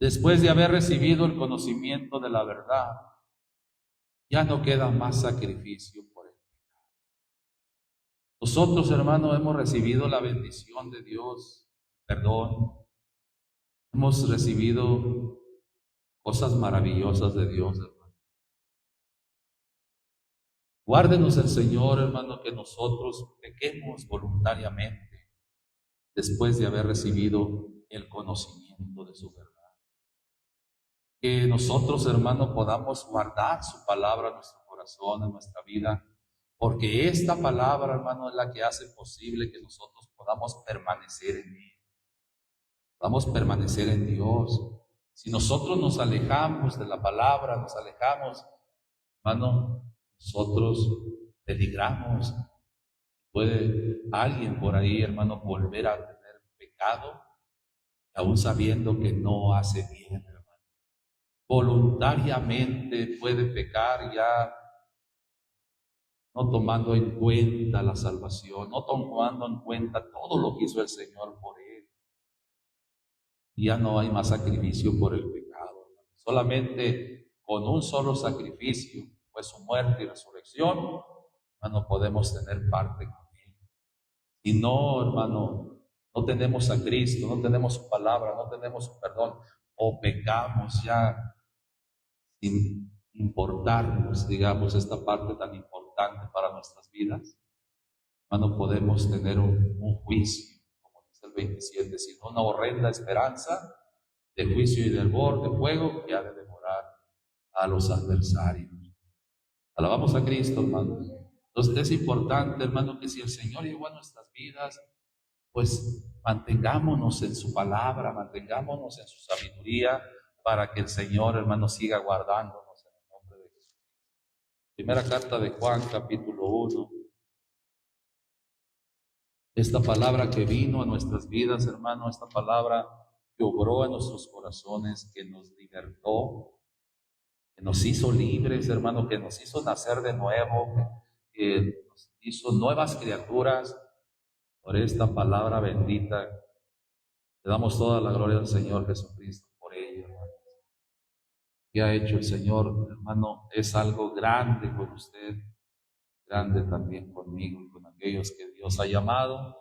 [SPEAKER 1] después de haber recibido el conocimiento de la verdad, ya no queda más sacrificio por el pecado. Nosotros, hermanos, hemos recibido la bendición de Dios, perdón. Hemos recibido cosas maravillosas de Dios, hermano. Guárdenos el Señor, hermano, que nosotros pequemos voluntariamente después de haber recibido el conocimiento de su verdad. Que nosotros, hermano, podamos guardar su palabra en nuestro corazón, en nuestra vida, porque esta palabra, hermano, es la que hace posible que nosotros podamos permanecer en Él, podamos permanecer en Dios. Si nosotros nos alejamos de la palabra, nos alejamos, hermano, nosotros peligramos. Puede alguien por ahí, hermano, volver a tener pecado, aún sabiendo que no hace bien. Voluntariamente puede pecar, ya no tomando en cuenta la salvación, no tomando en cuenta todo lo que hizo el Señor por él. Ya no hay más sacrificio por el pecado. Solamente con un solo sacrificio, pues su muerte y resurrección, hermano, podemos tener parte con él. Si no, hermano, no tenemos a Cristo, no tenemos su palabra, no tenemos su perdón, o pecamos ya sin importarnos, digamos, esta parte tan importante para nuestras vidas, hermano, podemos tener un juicio, como dice el 27, sino una horrenda esperanza de juicio y de hervor, de fuego que ha de devorar a los adversarios. Alabamos a Cristo, hermano. Entonces es importante, hermano, que si el Señor llegó a nuestras vidas, pues mantengámonos en su palabra, mantengámonos en su sabiduría, para que el Señor, hermano, siga guardándonos en el nombre de Jesús. Primera carta de Juan, capítulo 1. Esta palabra que vino a nuestras vidas, hermano, esta palabra que obró en nuestros corazones, que nos libertó, que nos hizo libres, hermano, que nos hizo nacer de nuevo, que nos hizo nuevas criaturas. Por esta palabra bendita, le damos toda la gloria al Señor Jesucristo por ello, hermano. ¿Qué ha hecho el Señor, hermano? Es algo grande con usted, grande también conmigo y con aquellos que Dios ha llamado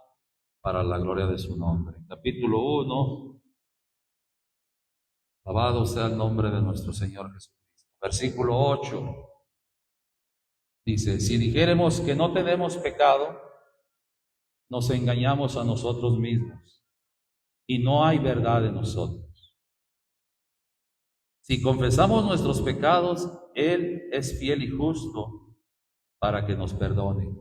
[SPEAKER 1] para la gloria de su nombre. Capítulo 1. Alabado sea el nombre de nuestro Señor Jesucristo. Versículo 8. Dice: si dijéremos que no tenemos pecado, nos engañamos a nosotros mismos y no hay verdad en nosotros. Si confesamos nuestros pecados, Él es fiel y justo para que nos perdone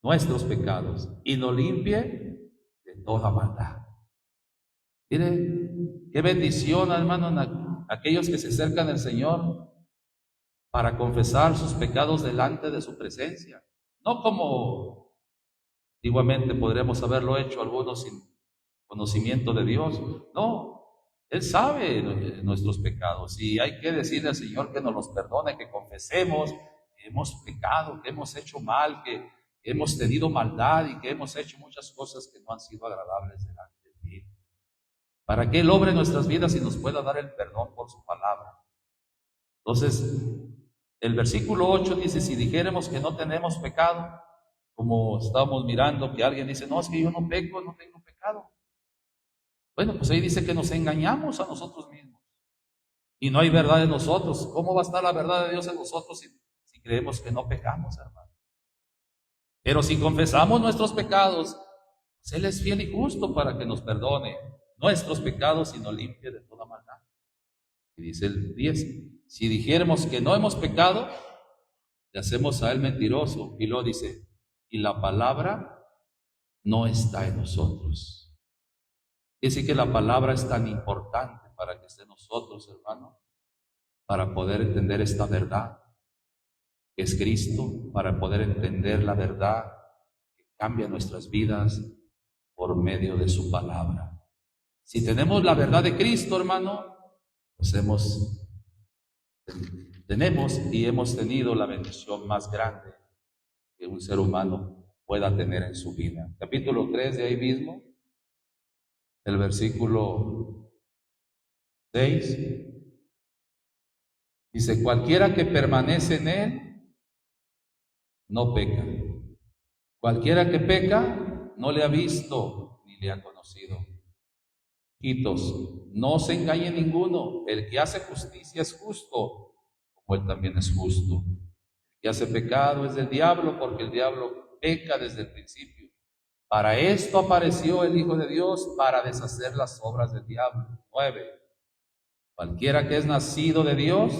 [SPEAKER 1] nuestros pecados y nos limpie de toda maldad. Mire, qué bendición, hermano, aquellos que se acercan al Señor para confesar sus pecados delante de su presencia. No como antiguamente podríamos haberlo hecho algunos sin conocimiento de Dios. No. Él sabe nuestros pecados y hay que decirle al Señor que nos los perdone, que confesemos que hemos pecado, que hemos hecho mal, que hemos tenido maldad y que hemos hecho muchas cosas que no han sido agradables delante de Él. Para que Él obre nuestras vidas y nos pueda dar el perdón por su palabra. Entonces, el versículo 8 dice: si dijéramos que no tenemos pecado, como estábamos mirando que alguien dice, no, es que yo no peco, no tengo pecado. Bueno, pues ahí dice que nos engañamos a nosotros mismos y no hay verdad en nosotros. ¿Cómo va a estar la verdad de Dios en nosotros si creemos que no pecamos, hermano? Pero si confesamos nuestros pecados, pues Él es fiel y justo para que nos perdone nuestros pecados y nos limpie de toda maldad. Y dice el 10, si dijéramos que no hemos pecado, le hacemos a Él mentiroso. Y luego dice, y la palabra no está en nosotros. Es decir, que la palabra es tan importante para que esté en nosotros, hermano, para poder entender esta verdad, que es Cristo, para poder entender la verdad que cambia nuestras vidas por medio de su palabra. Si tenemos la verdad de Cristo, hermano, pues tenemos y hemos tenido la bendición más grande que un ser humano pueda tener en su vida. Capítulo 3 de ahí mismo, el versículo 6, dice, cualquiera que permanece en Él, no peca. Cualquiera que peca, no le ha visto ni le ha conocido. Hijitos, no se engañe ninguno. El que hace justicia es justo, como Él también es justo. El que hace pecado es del diablo, porque el diablo peca desde el principio. Para esto apareció el Hijo de Dios, para deshacer las obras del diablo. 9. Cualquiera que es nacido de Dios,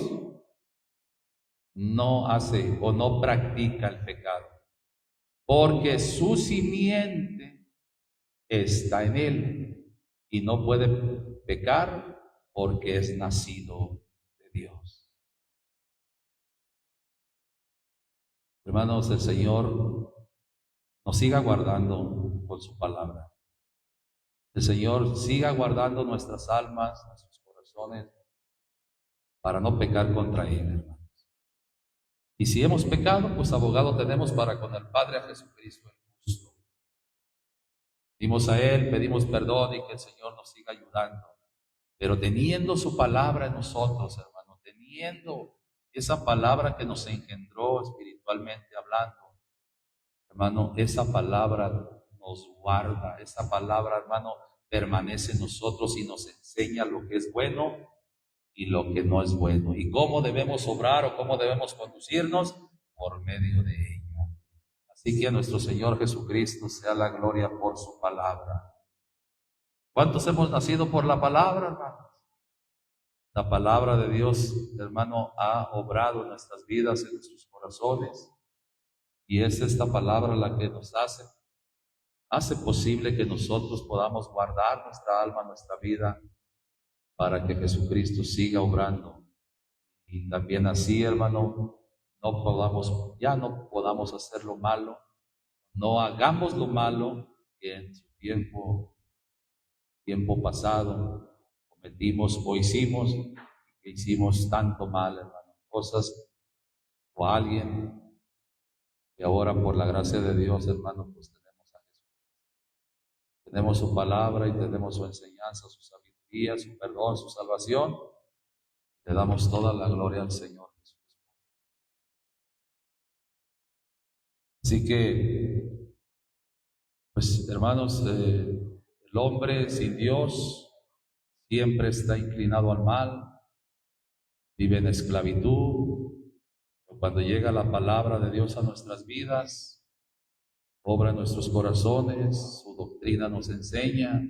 [SPEAKER 1] no hace o no practica el pecado, porque su simiente está en él y no puede pecar porque es nacido de Dios. Hermanos, el Señor nos siga guardando con su palabra. El Señor siga guardando nuestras almas, nuestros corazones, para no pecar contra Él, hermanos. Y si hemos pecado, pues abogado tenemos para con el Padre a Jesucristo el justo. Pedimos a Él, pedimos perdón y que el Señor nos siga ayudando. Pero teniendo su palabra en nosotros, hermano, teniendo esa palabra que nos engendró espiritualmente hablando, hermano, esa palabra nos guarda, esa palabra, hermano, permanece en nosotros y nos enseña lo que es bueno y lo que no es bueno, y cómo debemos obrar o cómo debemos conducirnos por medio de ella. Así que a nuestro Señor Jesucristo sea la gloria por su palabra. ¿Cuántos hemos nacido por la palabra, hermanos? La palabra de Dios, hermano, ha obrado en nuestras vidas, en nuestros corazones, y es esta palabra la que nos hace posible que nosotros podamos guardar nuestra alma, nuestra vida, para que Jesucristo siga obrando. Y también así, hermano, ya no podamos hacer lo malo, no hagamos lo malo que en su tiempo pasado cometimos o hicimos, que hicimos tanto mal, hermano, cosas o a alguien que ahora por la gracia de Dios, hermano, pues tenemos a Jesús. Tenemos su palabra y tenemos su enseñanza, su sabiduría, su perdón, su salvación. Le damos toda la gloria al Señor Jesús. Así que, pues hermanos, el hombre sin Dios siempre está inclinado al mal, vive en esclavitud, pero cuando llega la palabra de Dios a nuestras vidas, obra en nuestros corazones, su doctrina nos enseña,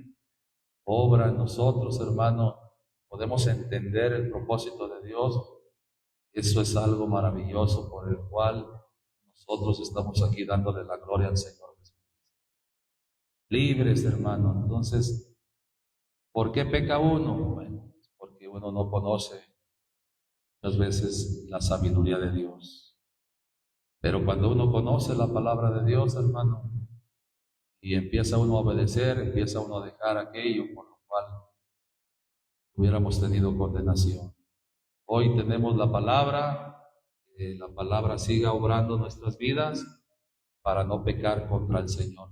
[SPEAKER 1] obra en nosotros, hermano, podemos entender el propósito de Dios. Eso es algo maravilloso por el cual nosotros estamos aquí dándole la gloria al Señor Jesús. Libres, hermano. Entonces, ¿por qué peca uno? Bueno, porque uno no conoce muchas veces la sabiduría de Dios. Pero cuando uno conoce la palabra de Dios, hermano, y empieza uno a obedecer, empieza uno a dejar aquello por lo cual hubiéramos tenido condenación. Hoy tenemos la palabra, que la palabra siga obrando nuestras vidas para no pecar contra el Señor.